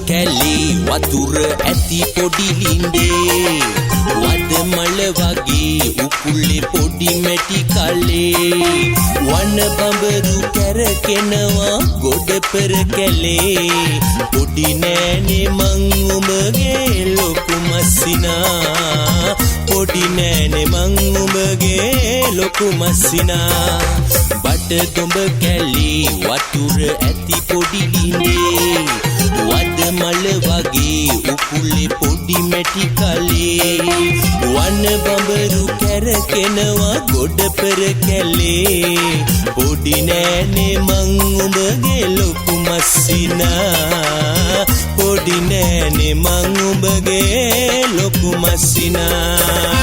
කැලේ වතුර ඇති පොඩි ලින්දේ වද මල වගේ උකුලේ පොඩි මැටි කලේ වන බඹරු කැරකෙනවා ගොඩ පෙර කැලේ පොඩි නෑනේ මං උඹගේ ලොකු මස්සිනා පොඩි නෑනේ මං උඹගේ ලොකු මස්සිනා බඩ දොඹ කැලේ වතුර ඇති පොඩි ලින්දේ වද මල වගේ උකුලේ පොඩි මැටි කලේ වන බඹරු කැරකෙනවා ගොඩ පෙර කැලේ පොඩි නෑනේ මං උඹගේ ලොකු මස්සිනා පොඩි නෑනේ මං උඹගේ ලොකු මස්සිනා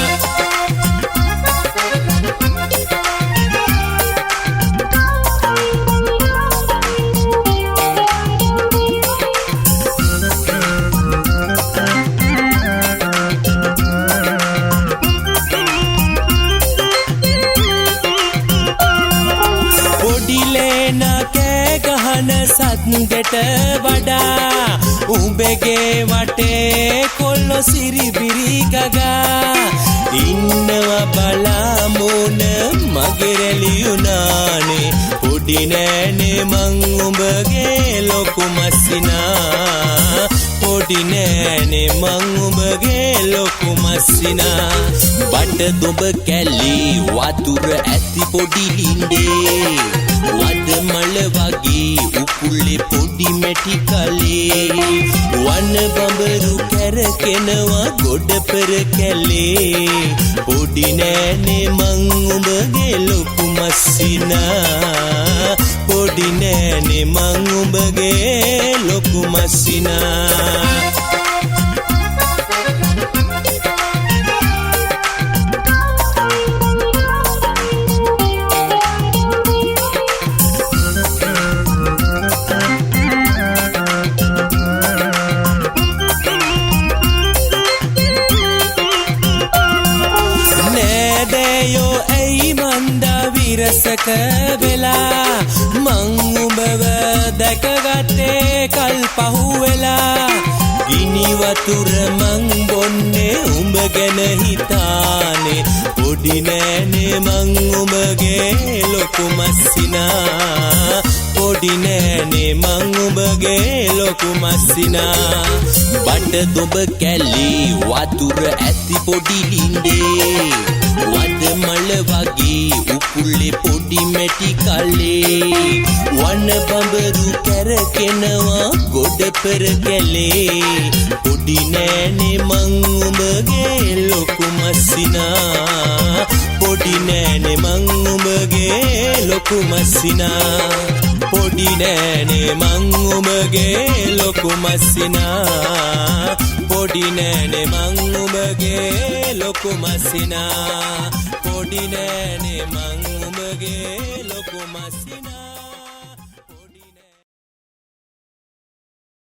සත්ගෙට වඩා උඹගේ වටේ කොල්ලෝ සිරිබිරි ගගා ඉන්නවා බලාමුණ මගේ රැලියුනානේ පොඩි නෑනේ මං උඹගේ ලොකු මස්සිනා පොඩි නෑනේ මං උඹගේ ලොකු මස්සිනා බඩ දොඹ කැලේ වතුර ඇති පොඩි ලින්දේ වද මල වගේ උකුලේ පොඩි මැටි කලේ වන බඹරු කැරකෙනවා ගොඩ පෙර කැලේ පොඩි නෑනේ මං උඹගේ ලොකු මස්සිනා පොඩි නෑනේ මං උඹගේ ලොකු මස්සිනා විරසක වෙලා මං උඹව දැකගත්තේ කල් පහුවෙලා ගිනි වතුර මං බොන්නේ උඹ ගැන හිතානේ පොඩි නෑනේ මං උඹගේ ලොකු මස්සිනා පොඩි නෑනේ මං උඹගේ ලොකු මස්සිනා බඩ දොඹ කැලේ වතුර ඇති පොඩි ලින්දේ වද මල වගේ උකුලේ පොඩි මැටි කලේ වන බඹරු කැරකෙනවා ගොඩ පෙර කැලේ පොඩි නෑනේ මං උඹගේ ලොකු මස්සිනා පොඩි නෑනේ මං උඹගේ ලොකු මස්සිනා පොඩි නෑනේ මං උඹගේ ලොකු මස්සිනා පොඩි නෑනේ මං උඹගේ ලොකු මස්සිනා පොඩි නෑනේ මං උඹගේ ලොකු මස්සිනා